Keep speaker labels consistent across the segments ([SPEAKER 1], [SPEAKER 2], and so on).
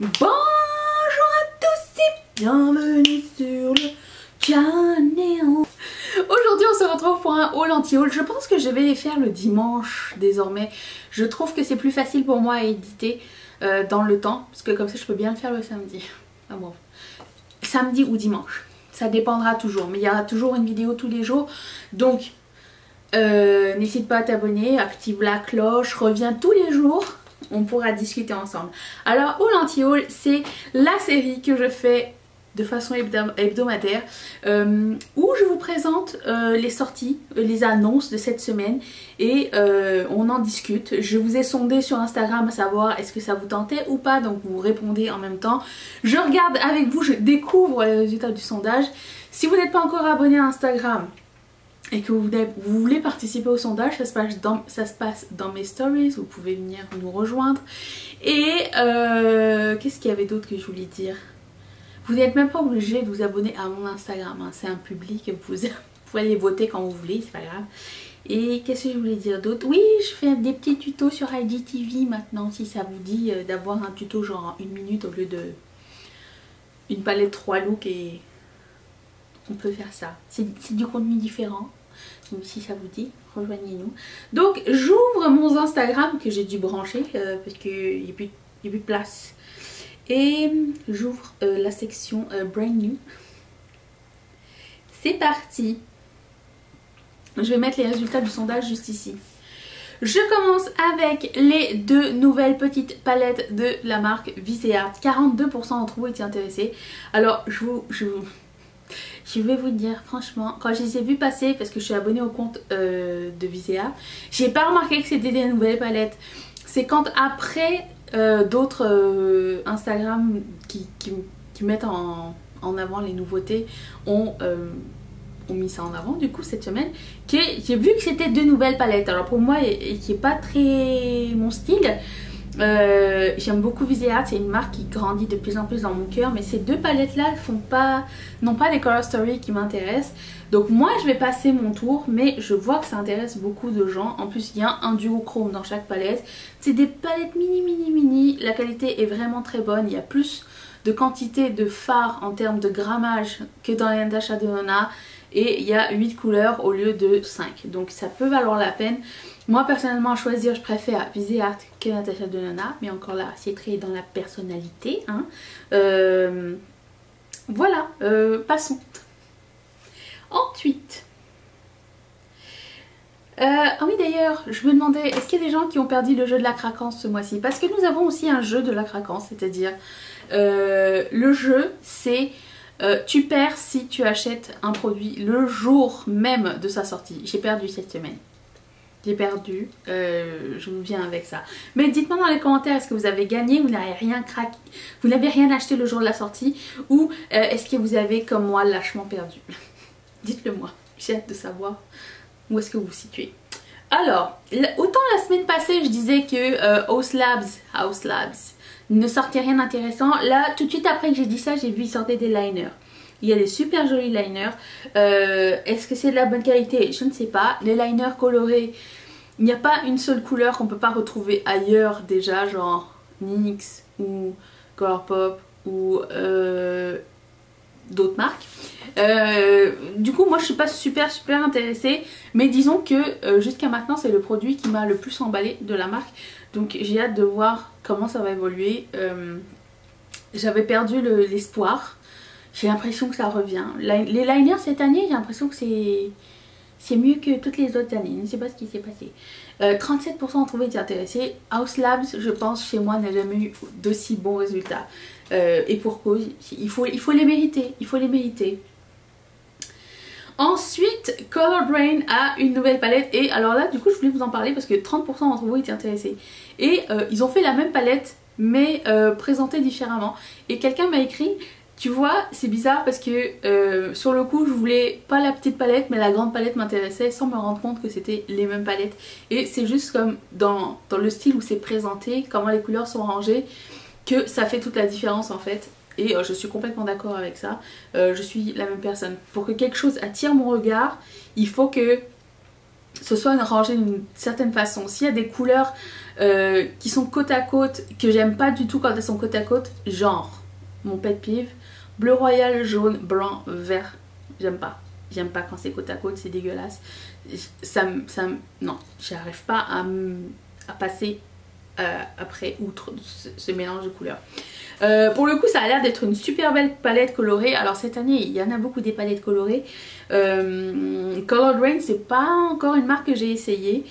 [SPEAKER 1] Bonjour à tous et bienvenue sur le channel. Aujourd'hui on se retrouve pour un haul anti-haul. Je pense que je vais les faire le dimanche désormais. Je trouve que c'est plus facile pour moi à éditer dans le temps. Parce que comme ça je peux bien le faire le samedi. Ah bon. Samedi ou dimanche. Ça dépendra toujours. Mais il y aura toujours une vidéo tous les jours. Donc n'hésite pas à t'abonner. Active la cloche. Reviens tous les jours. On pourra discuter ensemble. Alors haul anti-haul, c'est la série que je fais de façon hebdomadaire où je vous présente les sorties, les annonces de cette semaine et on en discute. Je vous ai sondé sur Instagram à savoir est-ce que ça vous tentait ou pas, donc vous répondez en même temps. Je regarde avec vous, je découvre les résultats du sondage. Si vous n'êtes pas encore abonné à Instagram et que vous voulez participer au sondage, ça se passe dans mes stories, vous pouvez venir nous rejoindre. Et qu'est-ce qu'il y avait d'autre que je voulais dire? Vous n'êtes même pas obligé de vous abonner à mon Instagram, hein. C'est un public, vous pouvez aller voter quand vous voulez, c'est pas grave. Et qu'est-ce que je voulais dire d'autre? Oui, je fais des petits tutos sur IGTV maintenant, si ça vous dit d'avoir un tuto genre en 1 minute au lieu de une palette 3 looks, et on peut faire ça. C'est du contenu différent. Donc si ça vous dit, rejoignez-nous. Donc j'ouvre mon Instagram que j'ai dû brancher parce qu'il n'y a plus de place. Et j'ouvre la section Brand New. C'est parti. Je vais mettre les résultats du sondage juste ici. Je commence avec les 2 nouvelles petites palettes de la marque Viseart. 42% d'entre vous étaient intéressés. Alors je vais vous dire franchement, quand je les ai vus passer, parce que je suis abonnée au compte de Viseart, j'ai pas remarqué que c'était des nouvelles palettes. C'est quand après d'autres Instagram qui mettent en avant les nouveautés ont mis ça en avant du coup cette semaine, que j'ai vu que c'était 2 nouvelles palettes. Alors pour moi qui est pas très mon style, j'aime beaucoup Viseart, c'est une marque qui grandit de plus en plus dans mon cœur, mais ces 2 palettes là n'ont pas des color story qui m'intéressent. Donc moi je vais passer mon tour, mais je vois que ça intéresse beaucoup de gens. En plus il y a un duochrome dans chaque palette. C'est des palettes mini. La qualité est vraiment très bonne. Il y a plus de quantité de fards en termes de grammage que dans les Natasha Denona. Et il y a 8 couleurs au lieu de 5. Donc ça peut valoir la peine. Moi personnellement à choisir, je préfère Viseart que Natasha Denona. Mais encore là, c'est très dans la personnalité, hein. Voilà, passons. Ensuite, ah oui d'ailleurs, je me demandais, est-ce qu'il y a des gens qui ont perdu le jeu de la craquance ce mois-ci? Parce que nous avons aussi un jeu de la craquance, c'est-à-dire le jeu c'est tu perds si tu achètes un produit le jour même de sa sortie. J'ai perdu cette semaine. J'ai perdu, je vous viens avec ça. Mais dites-moi dans les commentaires, est-ce que vous avez gagné, vous n'avez rien craqué, vous n'avez rien acheté le jour de la sortie, ou est-ce que vous avez comme moi lâchement perdu? Dites-le moi, j'ai hâte de savoir où est-ce que vous vous situez. Alors, autant la semaine passée je disais que House Labs ne sortait rien d'intéressant. Là, tout de suite après que j'ai dit ça, j'ai vu qu'ils sortaient des liners. Il y a des super jolis liners. Est-ce que c'est de la bonne qualité? Je ne sais pas. Les liners colorés, il n'y a pas une seule couleur qu'on ne peut pas retrouver ailleurs déjà, genre NYX ou Colourpop ou d'autres marques. Du coup moi je suis pas super intéressée, mais disons que jusqu'à maintenant c'est le produit qui m'a le plus emballé de la marque, donc j'ai hâte de voir comment ça va évoluer. J'avais perdu l'espoir, j'ai l'impression que ça revient. Les liners cette année, j'ai l'impression que c'est mieux que toutes les autres années. Je ne sais pas ce qui s'est passé. 37% ont trouvé été intéressés. House Labs, je pense, chez moi, n'a jamais eu d'aussi bons résultats. Et pour cause, il faut les mériter. Il faut les mériter. Ensuite, Color Brain a une nouvelle palette. Et alors là, du coup, je voulais vous en parler parce que 30% d'entre vous étaient intéressés. Et ils ont fait la même palette, mais présentée différemment. Et quelqu'un m'a écrit... Tu vois, c'est bizarre parce que sur le coup je voulais pas la petite palette mais la grande palette m'intéressait sans me rendre compte que c'était les mêmes palettes. Et c'est juste comme dans le style où c'est présenté, comment les couleurs sont rangées, que ça fait toute la différence en fait. Et je suis complètement d'accord avec ça. Je suis la même personne. Pour que quelque chose attire mon regard, il faut que ce soit rangé d'une certaine façon. S'il y a des couleurs qui sont côte à côte, que j'aime pas du tout quand elles sont côte à côte, genre mon pet peeve, bleu royal, jaune, blanc, vert, j'aime pas. J'aime pas quand c'est côte à côte, c'est dégueulasse. Non, j'arrive pas à passer après, outre ce mélange de couleurs. Pour le coup, ça a l'air d'être une super belle palette colorée. Alors cette année, il y en a beaucoup des palettes colorées. Colored Rain, c'est pas encore une marque que j'ai essayée.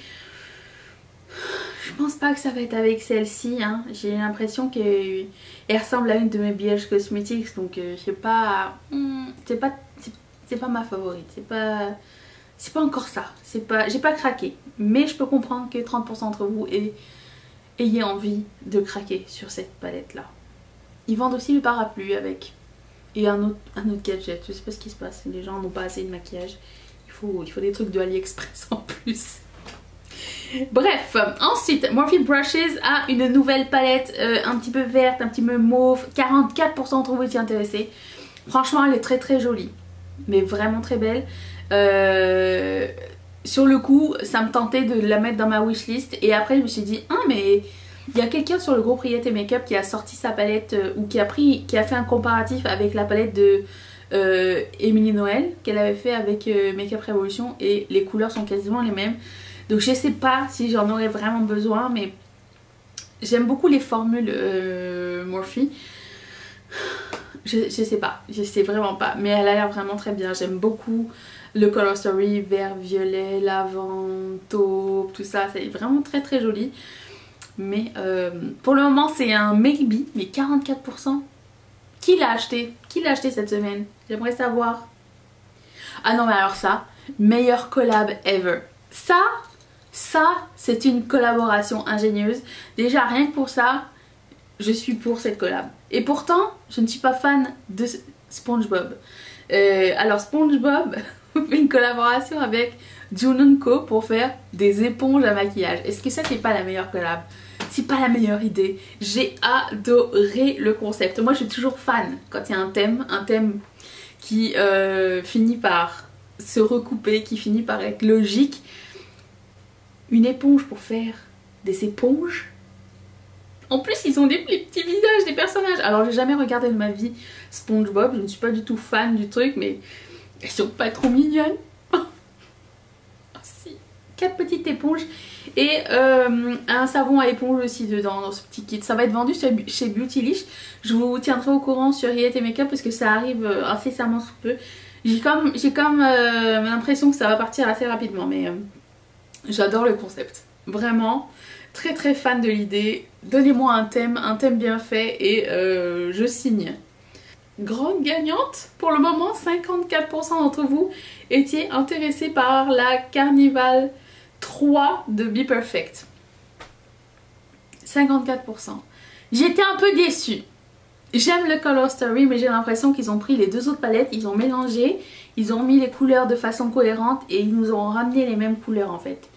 [SPEAKER 1] Je pense pas que ça va être avec celle-ci. Hein. J'ai l'impression qu'elle ressemble à une de mes BH Cosmetics, donc je sais pas. C'est pas ma favorite. C'est pas encore ça. J'ai pas craqué. Mais je peux comprendre que 30% d'entre vous ayez envie de craquer sur cette palette là. Ils vendent aussi le parapluie avec. Et un autre gadget. Je sais pas ce qui se passe. Les gens n'ont pas assez de maquillage. Il faut des trucs de AliExpress en plus. Bref, ensuite Morphe Brushes a une nouvelle palette un petit peu verte, un petit peu mauve. 44% d'entre vous étiez intéressés. Franchement, elle est très très jolie. Mais vraiment très belle. Sur le coup, ça me tentait de la mettre dans ma wishlist. Et après, je me suis dit, ah, mais il y a quelqu'un sur le groupe Riette et Makeup qui a sorti sa palette ou qui a fait un comparatif avec la palette de Émilie Noël qu'elle avait fait avec Makeup Revolution. Et les couleurs sont quasiment les mêmes. Donc je sais pas si j'en aurais vraiment besoin, mais j'aime beaucoup les formules Morphe. Je sais pas, je sais vraiment pas, mais elle a l'air vraiment très bien. J'aime beaucoup le Color Story, vert, violet, lavande, taupe, tout ça, c'est vraiment très très joli. Mais pour le moment c'est un maybe, mais 44%. Qui l'a acheté? Qui l'a acheté cette semaine? J'aimerais savoir. Ah non mais alors ça, meilleure collab ever. Ça c'est une collaboration ingénieuse. Déjà rien que pour ça, je suis pour cette collab. Et pourtant, je ne suis pas fan de SpongeBob. Alors SpongeBob fait une collaboration avec Jun Co pour faire des éponges à maquillage. Est-ce que ça c'est pas la meilleure collab? C'est pas la meilleure idée. J'ai adoré le concept. Moi je suis toujours fan quand il y a un thème qui finit par se recouper, qui finit par être logique. Une éponge pour faire des éponges. En plus ils ont des petits visages des personnages. Alors j'ai jamais regardé de ma vie SpongeBob, je ne suis pas du tout fan du truc, mais elles sont pas trop mignonnes. Oh, si. 4 petites éponges et un savon à éponge aussi dedans dans ce petit kit. Ça va être vendu chez Beautylish. Je vous tiendrai au courant sur Riette et Makeup parce que ça arrive incessamment sous peu. J'ai comme l'impression que ça va partir assez rapidement, mais j'adore le concept. Vraiment. Très très fan de l'idée. Donnez-moi un thème bien fait et je signe. Grande gagnante, pour le moment 54% d'entre vous étiez intéressés par la Carnival 3 de Be Perfect. 54%. J'étais un peu déçue. J'aime le Color Story, mais j'ai l'impression qu'ils ont pris les deux autres palettes, ils ont mélangé, ils ont mis les couleurs de façon cohérente et ils nous ont ramené les mêmes couleurs en fait.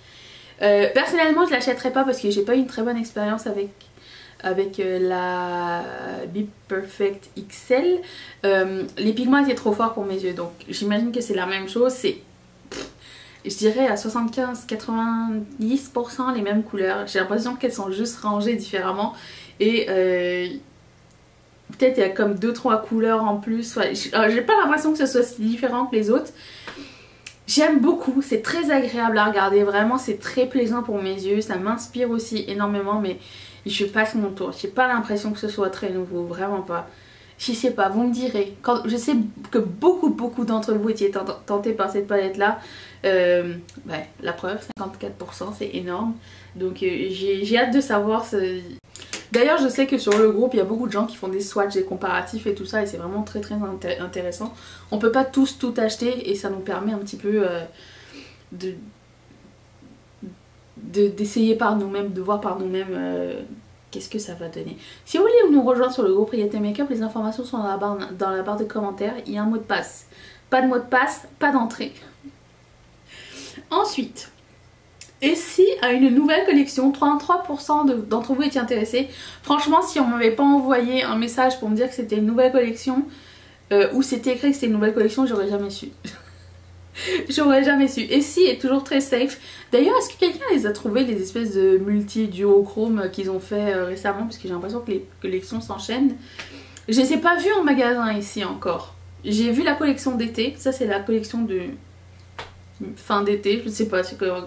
[SPEAKER 1] Personnellement je l'achèterai pas parce que j'ai pas eu une très bonne expérience avec la Be Perfect XL. Les pigments étaient trop forts pour mes yeux, donc j'imagine que c'est la même chose. C'est, je dirais à 75-90% les mêmes couleurs. J'ai l'impression qu'elles sont juste rangées différemment et peut-être il y a comme 2-3 couleurs en plus. Enfin, j'ai pas l'impression que ce soit si différent que les autres. J'aime beaucoup, c'est très agréable à regarder, vraiment c'est très plaisant pour mes yeux, ça m'inspire aussi énormément, mais je passe mon tour. J'ai pas l'impression que ce soit très nouveau, vraiment pas. Je sais pas, vous me direz. Je sais que beaucoup d'entre vous étiez tentés par cette palette là. La preuve, 54%, c'est énorme. Donc j'ai hâte de savoir. D'ailleurs je sais que sur le groupe il y a beaucoup de gens qui font des swatchs, des comparatifs et tout ça, et c'est vraiment très intéressant. On peut pas tous tout acheter et ça nous permet un petit peu d'essayer par nous-mêmes, de voir par nous-mêmes qu'est-ce que ça va donner. Si vous voulez nous rejoindre sur le groupe Riette et Makeup, les informations sont dans la barre de commentaires. Il y a un mot de passe. Pas de mot de passe, pas d'entrée. Ensuite, Essie a une nouvelle collection, 33% d'entre vous étaient intéressés. Franchement, si on m'avait pas envoyé un message pour me dire que c'était une nouvelle collection ou c'était écrit que c'était une nouvelle collection, j'aurais jamais su. J'aurais jamais su. Et si, est toujours très safe. D'ailleurs, est-ce que quelqu'un les a trouvés, les espèces de multi-duochrome qu'ils ont fait récemment? Parce que j'ai l'impression que les collections s'enchaînent. Je les ai pas vues en magasin ici encore. J'ai vu la collection d'été. Ça, c'est la collection de fin d'été. Je sais pas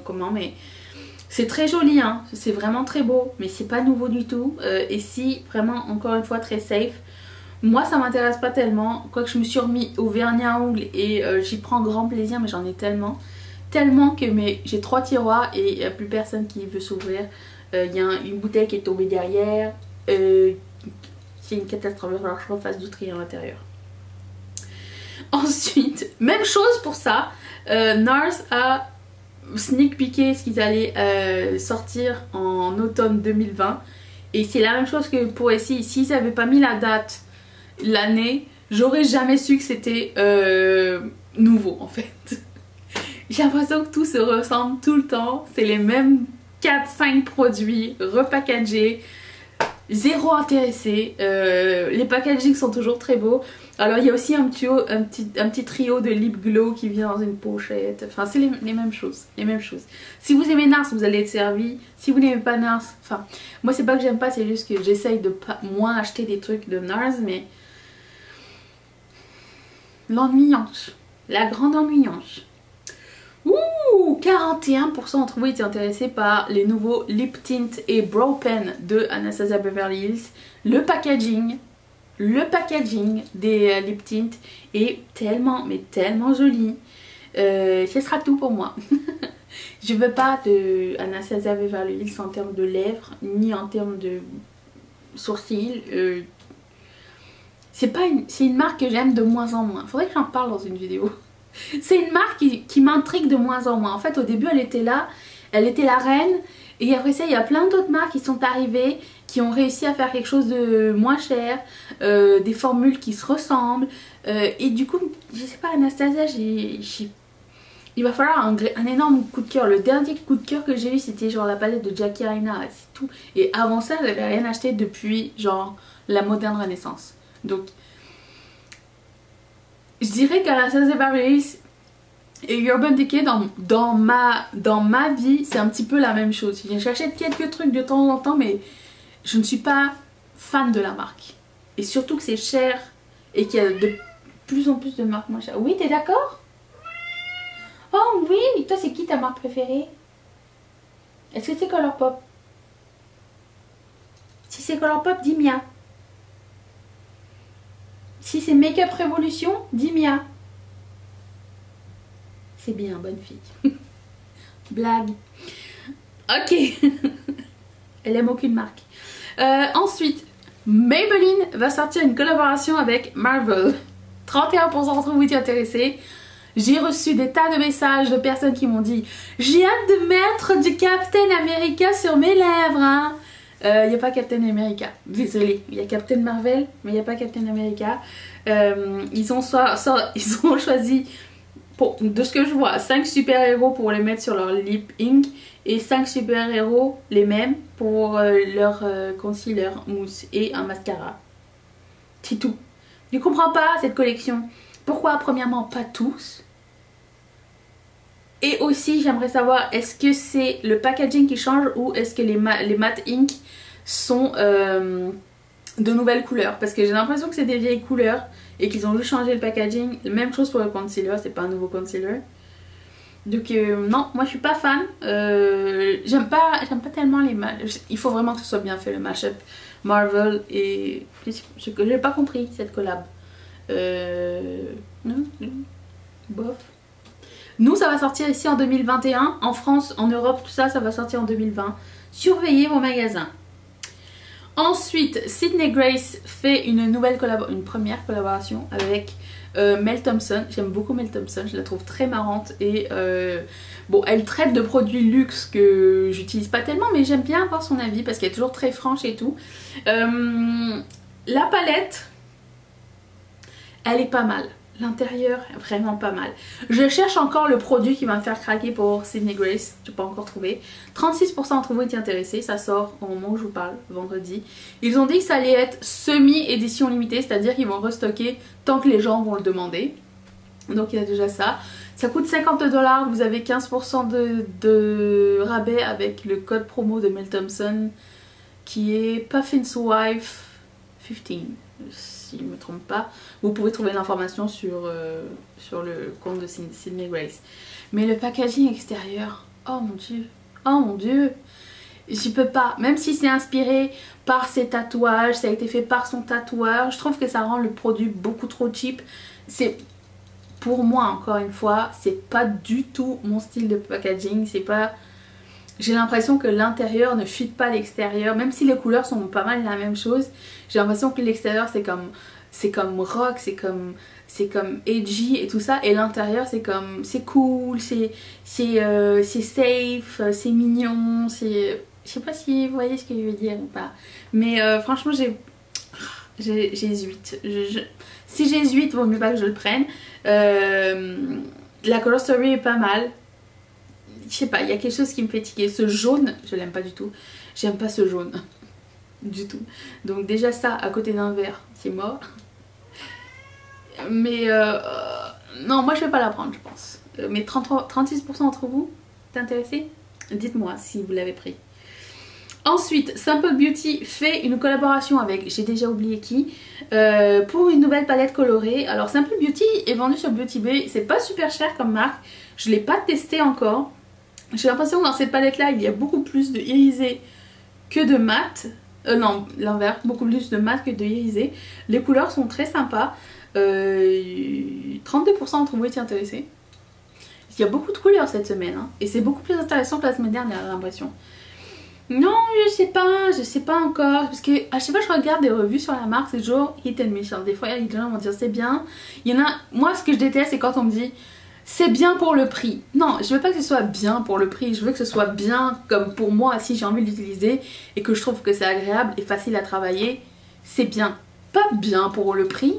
[SPEAKER 1] comment, mais c'est très joli, hein. C'est vraiment très beau. Mais c'est pas nouveau du tout. Et si, vraiment, encore une fois, très safe. Moi ça m'intéresse pas tellement, quoique je me suis remis au vernis à ongles et j'y prends grand plaisir, mais j'en ai tellement que j'ai 3 tiroirs et il n'y a plus personne qui veut s'ouvrir. Il y a une bouteille qui est tombée derrière, c'est une catastrophe, il va falloir que je refasse du tri à l'intérieur. Ensuite, même chose pour ça, NARS a sneak peeké ce qu'ils allaient sortir en automne 2020 et c'est la même chose que pour ici, s'ils n'avaient pas mis la date l'année, j'aurais jamais su que c'était nouveau en fait. J'ai l'impression que tout se ressemble tout le temps, c'est les mêmes 4-5 produits repackagés, zéro intéressé, les packagings sont toujours très beaux. Alors il y a aussi un petit trio de lip glow qui vient dans une pochette, enfin c'est les mêmes choses, Si vous aimez NARS, vous allez être servi. Si vous n'aimez pas NARS, enfin moi c'est pas que j'aime pas, c'est juste que j'essaye de pas moins acheter des trucs de NARS, mais l'ennuyante, la grande ennuyante. Ouh, 41% d'entre vous étaient intéressés par les nouveaux lip tint et brow pen de Anastasia Beverly Hills. Le packaging des lip tint est tellement, mais tellement joli. Ce sera tout pour moi. Je veux pas de Anastasia Beverly Hills en termes de lèvres, ni en termes de sourcils. C'est une marque que j'aime de moins en moins. Faudrait que j'en parle dans une vidéo. C'est une marque qui m'intrigue de moins en moins. En fait, au début, elle était là, elle était la reine. Et après ça, il y a plein d'autres marques qui sont arrivées, qui ont réussi à faire quelque chose de moins cher, des formules qui se ressemblent. Et du coup, je sais pas, Anastasia, il va falloir un énorme coup de cœur. Le dernier coup de cœur que j'ai eu, c'était genre la palette de Jackie Aina, c'est tout. Et avant ça, j'avais rien acheté depuis genre la moderne renaissance. Donc, je dirais qu'Anastasia Beverly Hills et Urban Decay dans ma vie, c'est un petit peu la même chose. J'achète quelques trucs de temps en temps, mais je ne suis pas fan de la marque. Et surtout que c'est cher et qu'il y a de plus en plus de marques moins chères. Oui, t'es d'accord? Oh oui, toi c'est qui ta marque préférée? Est-ce que c'est Colourpop? Si c'est Colourpop, dis Mia. Si c'est Makeup Revolution, dis Mia. C'est bien, bonne fille. Blague. Ok. Elle aime aucune marque. Ensuite, Maybelline va sortir une collaboration avec Marvel. 31% d'entre vous étaient intéressés. J'ai reçu des tas de messages de personnes qui m'ont dit « J'ai hâte de mettre du Captain America sur mes lèvres hein. ». Il n'y a pas Captain America, désolé, il y a Captain Marvel, mais il n'y a pas Captain America. Ils ont choisi, de ce que je vois, 5 super-héros pour les mettre sur leur lip ink et 5 super-héros les mêmes pour leur concealer, mousse et un mascara. C'est tout. Je ne comprends pas cette collection. Pourquoi, premièrement, pas tous? Et aussi, j'aimerais savoir, est-ce que c'est le packaging qui change ou est-ce que les matte ink sont de nouvelles couleurs? Parce que j'ai l'impression que c'est des vieilles couleurs et qu'ils ont juste changé le packaging. Même chose pour le concealer, c'est pas un nouveau concealer. Donc non, moi je suis pas fan. J'aime pas tellement les mashups. Il faut vraiment que ce soit bien fait le mashup Marvel et j'ai pas compris cette collab. Non, bof. Nous ça va sortir ici en 2021, en France, en Europe, tout ça, ça va sortir en 2020. Surveillez vos magasins. Ensuite, Sydney Grace fait une première collaboration avec Mel Thompson. J'aime beaucoup Mel Thompson, je la trouve très marrante et bon, elle traite de produits luxe que j'utilise pas tellement, mais j'aime bien avoir son avis parce qu'elle est toujours très franche et tout. La palette, elle est pas mal. L'intérieur est vraiment pas mal. Je cherche encore le produit qui va me faire craquer pour Sydney Grace. Je n'ai pas encore trouvé. 36% d'entre vous étaient intéressés. Ça sort au moment où je vous parle, vendredi. Ils ont dit que ça allait être semi-édition limitée. C'est-à-dire qu'ils vont restocker tant que les gens vont le demander. Donc il y a déjà ça. Ça coûte 50 $, vous avez 15% de rabais avec le code promo de Mel Thompson qui est Puffin's Wife 15, si je ne me trompe pas. Vous pouvez trouver l'information sur le compte de Sydney Grace. Mais le packaging extérieur, oh mon dieu, j'y peux pas. Même si c'est inspiré par ses tatouages, ça a été fait par son tatoueur, je trouve que ça rend le produit beaucoup trop cheap. C'est, pour moi encore une fois, c'est pas du tout mon style de packaging, c'est pas... J'ai l'impression que l'intérieur ne fit pas l'extérieur, même si les couleurs sont pas mal la même chose. J'ai l'impression que l'extérieur c'est comme rock, c'est comme edgy et tout ça, et l'intérieur c'est comme, c'est cool, c'est safe, c'est mignon, c'est... Je sais pas si vous voyez ce que je veux dire ou pas. Mais franchement j'hésite. Si j'hésite, vaut mieux pas que je le prenne. La color story est pas mal. Je sais pas, il y a quelque chose qui me fait tiquer. Ce jaune, je l'aime pas du tout. J'aime pas ce jaune. Du tout. Donc déjà ça, à côté d'un vert, c'est mort. Mais non, moi je vais pas la prendre, je pense. Mais 36% d'entre vous, t'es intéressé? Dites-moi si vous l'avez pris. Ensuite, Simple Beauty fait une collaboration avec, j'ai déjà oublié qui, pour une nouvelle palette colorée. Alors Simple Beauty est vendu sur Beauty Bay, c'est pas super cher comme marque, je l'ai pas testé encore. J'ai l'impression que dans cette palette là il y a beaucoup plus de irisé que de mat. Non, l'inverse, beaucoup plus de mat que de irisé. Les couleurs sont très sympas. 32% d'entre vous étaient intéressés. Il y a beaucoup de couleurs cette semaine, hein, et c'est beaucoup plus intéressant que la semaine dernière, j'ai l'impression. Non, je sais pas encore, parce que à chaque fois je regarde des revues sur la marque, c'est toujours hit and miss. Des fois il y a des gens qui vont dire c'est bien, il y en a, moi ce que je déteste c'est quand on me dit c'est bien pour le prix. Non, je veux pas que ce soit bien pour le prix, je veux que ce soit bien comme pour moi si j'ai envie de l'utiliser et que je trouve que c'est agréable et facile à travailler, c'est bien. Pas bien pour le prix.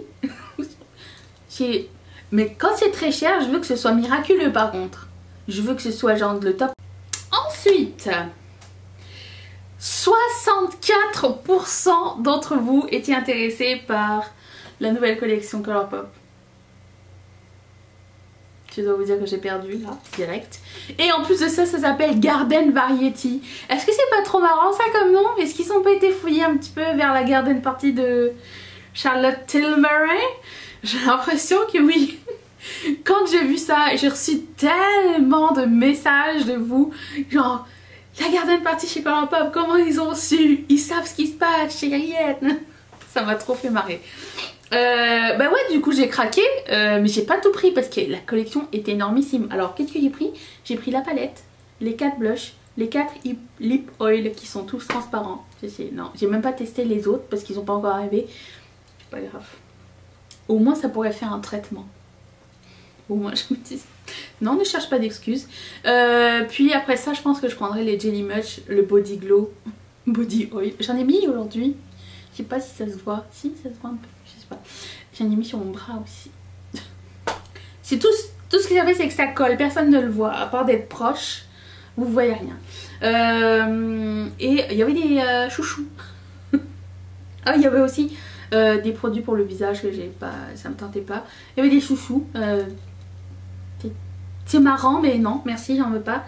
[SPEAKER 1] Mais quand c'est très cher, je veux que ce soit miraculeux par contre. Je veux que ce soit genre le top. Ensuite, 64% d'entre vous étaient intéressés par la nouvelle collection Colourpop. Je dois vous dire que j'ai perdu là, direct. Et en plus de ça, ça s'appelle Garden Variety. Est-ce que c'est pas trop marrant ça comme nom? Est-ce qu'ils n'ont pas été fouillés un petit peu vers la garden party de Charlotte Tilbury? J'ai l'impression que oui. Quand j'ai vu ça, j'ai reçu tellement de messages de vous, genre la garden party chez Colourpop, comment ils ont su? Ils savent ce qui se passe chez Riette. Ça m'a trop fait marrer. Bah ouais, du coup j'ai craqué, mais j'ai pas tout pris parce que la collection était énormissime. Alors qu'est-ce que j'ai pris? J'ai pris la palette, les 4 blushs, les 4 lip oil qui sont tous transparents. Non, j'ai même pas testé les autres parce qu'ils sont pas encore arrivés. C'est pas grave. Au moins ça pourrait faire un traitement. Au moins je me dis... Non, ne cherche pas d'excuses. Puis après ça, je pense que je prendrai les Jelly Much, le Body Glow, Body Oil. J'en ai mis aujourd'hui. Je sais pas si ça se voit. Si, ça se voit un peu. Je sais pas. J'en ai mis sur mon bras aussi. C'est tout ce que j'avais, c'est que ça colle. Personne ne le voit. À part d'être proche, vous voyez rien. Et il y avait des chouchous. Ah, il y avait aussi des produits pour le visage que j'ai pas... Ça me tentait pas. Il y avait des chouchous. C'est marrant, mais non, merci, j'en veux pas.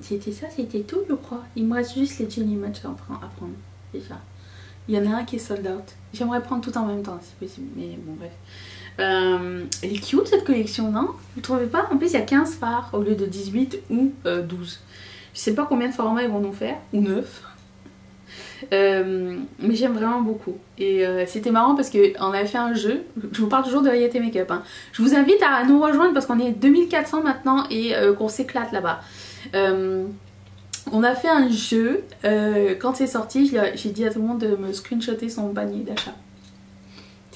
[SPEAKER 1] C'était ça, c'était tout, je crois. Il me reste juste les Jelly Much à prendre, déjà. Il y en a un qui est sold out. J'aimerais prendre tout en même temps, si possible, mais bon, bref. Elle est cute, cette collection, non? Vous trouvez pas? En plus, il y a 15 fards au lieu de 18 ou 12. Je sais pas combien de formats ils vont nous faire, ou 9. Mais j'aime vraiment beaucoup et c'était marrant parce qu'on avait fait un jeu. Je vous parle toujours de Riette Makeup, hein. Je vous invite à nous rejoindre parce qu'on est 2400 maintenant et qu'on s'éclate là-bas. On a fait un jeu, quand c'est sorti j'ai dit à tout le monde de me screenshotter son panier d'achat.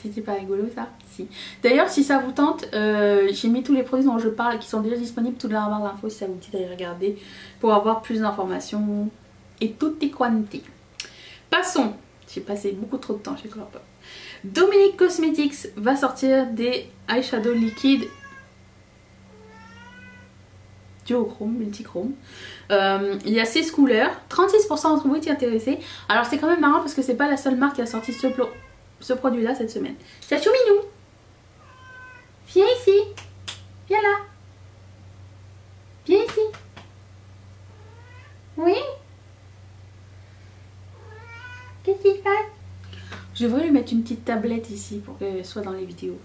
[SPEAKER 1] C'était pas rigolo ça? Si. D'ailleurs si ça vous tente, j'ai mis tous les produits dont je parle qui sont déjà disponibles tout dans la barre d'infos si ça vous dit d'aller regarder pour avoir plus d'informations et tutti quanti. Passons, j'ai passé beaucoup trop de temps chez Colourpop. Dominique Cosmetics va sortir des eyeshadows liquides duochrome, multichrome. Il y a 6 couleurs, 36% d'entre vous étaient intéressés. Alors c'est quand même marrant parce que c'est pas la seule marque qui a sorti ce produit là cette semaine. Ciao Minou, viens ici. Viens là. Viens ici. Oui. Qu'est-ce qu'il fait? Je devrais lui mettre une petite tablette ici pour qu'elle soit dans les vidéos.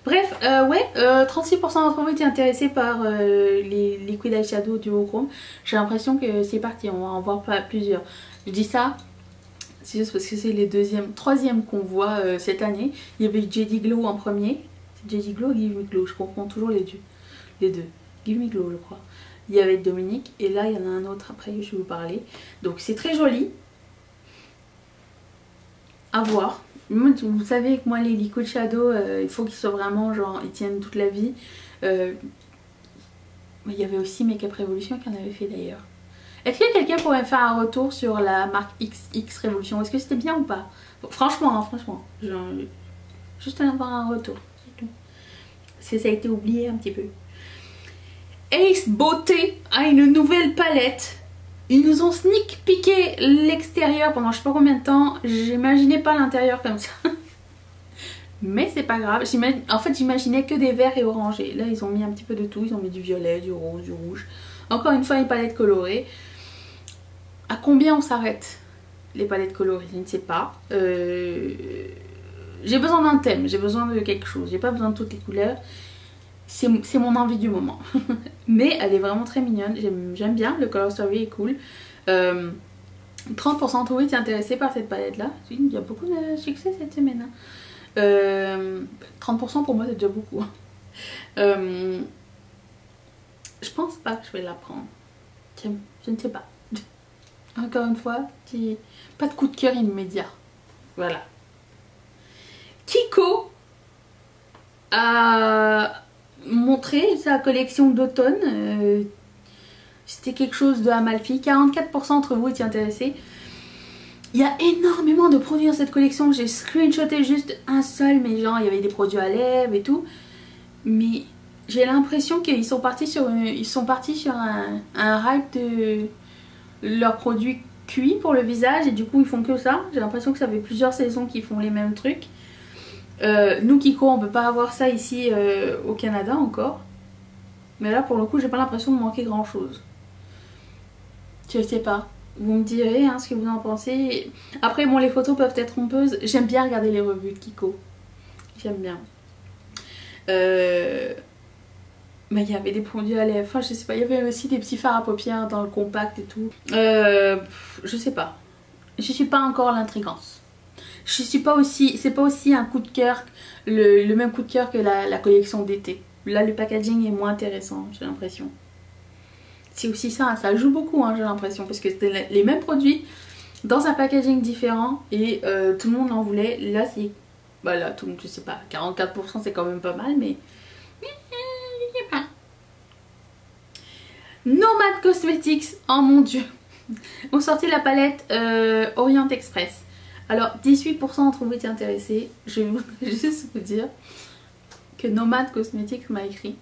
[SPEAKER 1] Bref, ouais, 36% d'entre vous étaient intéressés par les liquid eyeshadow duochrome. J'ai l'impression que c'est parti, on va en voir plusieurs. Je dis ça, c'est juste parce que c'est les troisième qu'on voit cette année. Il y avait JD Glow en premier. C'est JD Glow ou Give Me Glow? Je comprends toujours les deux. Give Me Glow, je crois. Il y avait Dominique et là il y en a un autre après que je vais vous parler. Donc c'est très joli. À voir. Vous savez que moi les liquid shadow il faut qu'ils soient vraiment genre ils tiennent toute la vie. Mais il y avait aussi Makeup Revolution qui en avait fait d'ailleurs. Est-ce que quelqu'un pourrait me faire un retour sur la marque XX Revolution? Est-ce que c'était bien ou pas? Bon, franchement, hein, franchement. Juste avoir un retour. C'est tout. Parce que ça a été oublié un petit peu. Ace Beauté a une nouvelle palette. Ils nous ont sneak piqué l'extérieur pendant je sais pas combien de temps. J'imaginais pas l'intérieur comme ça. Mais c'est pas grave. En fait j'imaginais que des verts et orangés. Là ils ont mis un petit peu de tout. Ils ont mis du violet, du rose, du rouge. Encore une fois une palette colorée. À combien on s'arrête les palettes colorées? Je ne sais pas. J'ai besoin d'un thème. J'ai besoin de quelque chose. J'ai pas besoin de toutes les couleurs. C'est mon envie du moment. Mais elle est vraiment très mignonne. J'aime bien. Le color story est cool. 30% d'entre vous étaient intéressés par cette palette là. Il y a beaucoup de succès cette semaine. 30% pour moi c'est déjà beaucoup. Je pense pas que je vais la prendre. Je ne sais pas. Encore une fois, pas de coup de cœur immédiat. Voilà. Kiko a montré sa collection d'automne. C'était quelque chose de Amalfi. 44% d'entre vous étaient intéressés. Il y a énormément de produits dans cette collection. J'ai screenshoté juste un seul, mais genre il y avait des produits à lèvres et tout. Mais j'ai l'impression qu'ils sont partis sur un hype de leurs produits cuits pour le visage et du coup ils font que ça. J'ai l'impression que ça fait plusieurs saisons qu'ils font les mêmes trucs. Nous Kiko on peut pas avoir ça ici au Canada encore. Mais là pour le coup j'ai pas l'impression de manquer grand chose. Je sais pas. Vous me direz hein, ce que vous en pensez. Après bon les photos peuvent être trompeuses. J'aime bien regarder les revues de Kiko. J'aime bien. Mais il y avait des produits à lèvres, enfin je sais pas, il y avait aussi des petits fards à paupières dans le compact et tout. Je sais pas. Je suis pas encore l'intrigance. Je suis pas aussi, c'est pas aussi un coup de cœur, le même coup de cœur que la collection d'été. Là le packaging est moins intéressant, j'ai l'impression. C'est aussi ça, ça joue beaucoup hein, j'ai l'impression, parce que c'était les mêmes produits dans un packaging différent et tout le monde en voulait. Là c'est, bah là tout le monde, je sais pas, 44% c'est quand même pas mal mais... Nomad Cosmetics, oh mon dieu, ont sorti la palette Orient Express. Alors 18% d'entre vous étaient intéressés. Je vais juste vous dire que Nomad Cosmetics m'a écrit.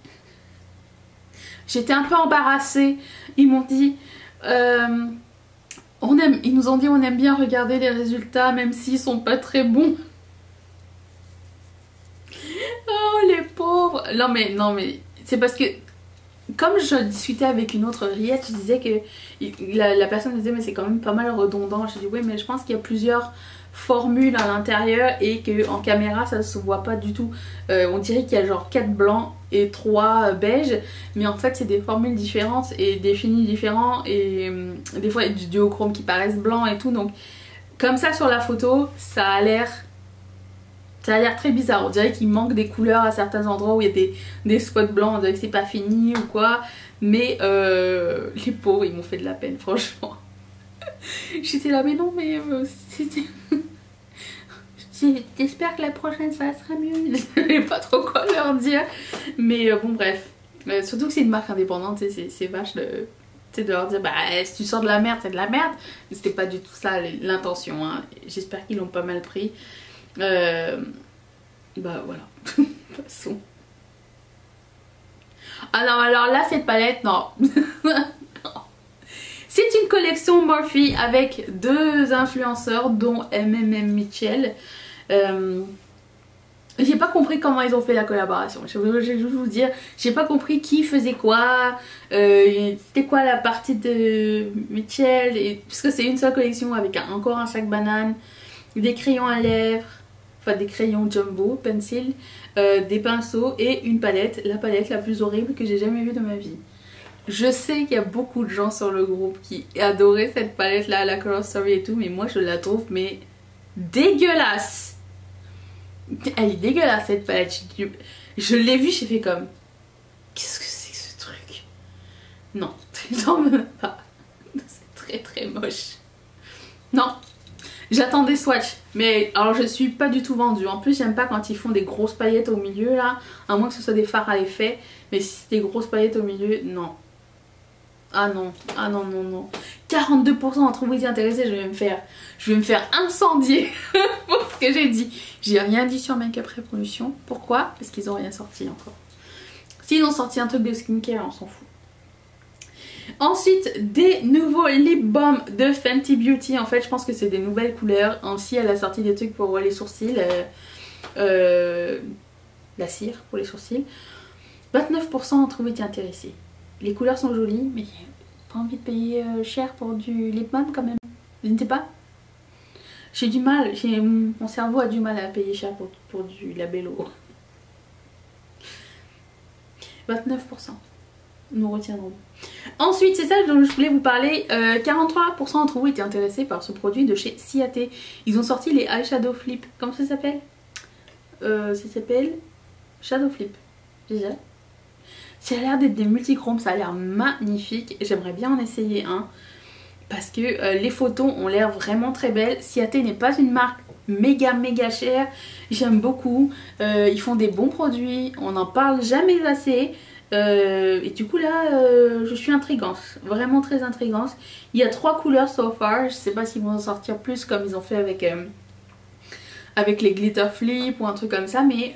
[SPEAKER 1] J'étais un peu embarrassée. Ils m'ont dit ils nous ont dit on aime bien regarder les résultats même s'ils sont pas très bons. Oh les pauvres. Non mais c'est parce que comme je discutais avec une autre Riette, je disais que la personne me disait mais c'est quand même pas mal redondant. Je dis oui mais je pense qu'il y a plusieurs formules à l'intérieur et qu'en caméra ça se voit pas du tout. On dirait qu'il y a genre 4 blancs et 3 beiges, mais en fait c'est des formules différentes et des finis différents et des fois il y a du duochrome qui paraissent blancs et tout, donc comme ça sur la photo ça a l'air très bizarre. On dirait qu'il manque des couleurs à certains endroits où il y a des spots blancs, on dirait que c'est pas fini ou quoi, mais les pauvres ils m'ont fait de la peine franchement. J'étais là mais non mais j'espère que la prochaine ça sera mieux. Je savais pas trop quoi leur dire. Mais bon bref. Surtout que c'est une marque indépendante, c'est vache de leur dire bah si tu sors de la merde c'est de la merde. C'était pas du tout ça l'intention hein. J'espère qu'ils l'ont pas mal pris. Bah voilà. De toute façon. Alors là cette palette non. C'est une collection Morphe avec 2 influenceurs dont MMM Mitchell. J'ai pas compris comment ils ont fait la collaboration. Je vais juste vous dire, j'ai pas compris qui faisait quoi, c'était quoi la partie de Mitchell, parce que c'est une seule collection avec encore un sac banane, des crayons à lèvres, enfin des crayons jumbo, pencil, des pinceaux et une palette, la palette la plus horrible que j'ai jamais vue de ma vie. Je sais qu'il y a beaucoup de gens sur le groupe qui adoraient cette palette là, la Color Story et tout, mais moi je la trouve mais dégueulasse. Elle est dégueulasse cette palette. Je l'ai vue, j'ai fait comme, qu'est-ce que c'est que ce truc? Non, j'en veux pas. C'est très très moche. Non, j'attends des swatchs. Mais alors je suis pas du tout vendue. En plus j'aime pas quand ils font des grosses paillettes au milieu là. À moins que ce soit des fards à effet. Mais si c'est des grosses paillettes au milieu, non. Ah non, ah non, non, non. 42% entre vous intéressés, je vais me faire incendier pour ce que j'ai dit. J'ai rien dit sur Make Up Revolution. Pourquoi? Parce qu'ils ont rien sorti encore. S'ils ont sorti un truc de skincare, on s'en fout. Ensuite, des nouveaux lip balm de Fenty Beauty. En fait, je pense que c'est des nouvelles couleurs. Ainsi, elle a sorti des trucs pour les sourcils. La cire pour les sourcils. 29% entre vous intéressés. Les couleurs sont jolies, mais j'ai pas envie de payer cher pour du lip balm quand même. Je ne sais pas. J'ai du mal, mon cerveau a du mal à payer cher pour du labello. 29%. Nous retiendrons. Ensuite, c'est ça dont je voulais vous parler. 43% d'entre vous étaient intéressés par ce produit de chez Ciaté. Ils ont sorti les eyeshadow flip. Comment ça s'appelle? Ça s'appelle Shadow Flip. Déjà. Ça a l'air d'être des multichromes, ça a l'air magnifique. J'aimerais bien en essayer un. Parce que les photos ont l'air vraiment très belles. Ciaté n'est pas une marque méga chère. J'aime beaucoup. Ils font des bons produits. On n'en parle jamais assez. Et du coup là, je suis intrigante. Vraiment très intrigante. Il y a 3 couleurs so far. Je sais pas s'ils vont en sortir plus comme ils ont fait avec les glitter flip ou un truc comme ça. Mais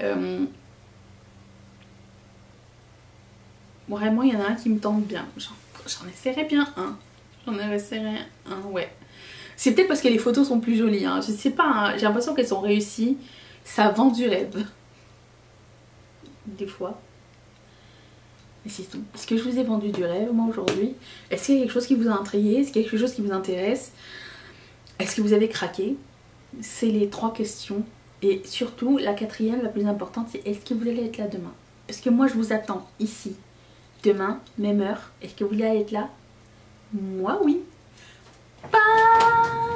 [SPEAKER 1] vraiment, il y en a un qui me tente bien. J'en essaierai bien un. J'en essaierai un, ouais. C'est peut-être parce que les photos sont plus jolies. Hein. Je sais pas, hein. J'ai l'impression qu'elles sont réussies. Ça vend du rêve. Des fois. Et c'est tout. Est-ce que je vous ai vendu du rêve, moi, aujourd'hui? Est-ce qu'il y a quelque chose qui vous a intrigué? Est-ce qu'il y a quelque chose qui vous intéresse? Est-ce que vous avez craqué? C'est les 3 questions. Et surtout, la 4e, la plus importante, c'est est-ce que vous allez être là demain? Parce que moi, je vous attends ici. Demain, même heure. Est-ce que vous allez être là? Moi, oui. Bye!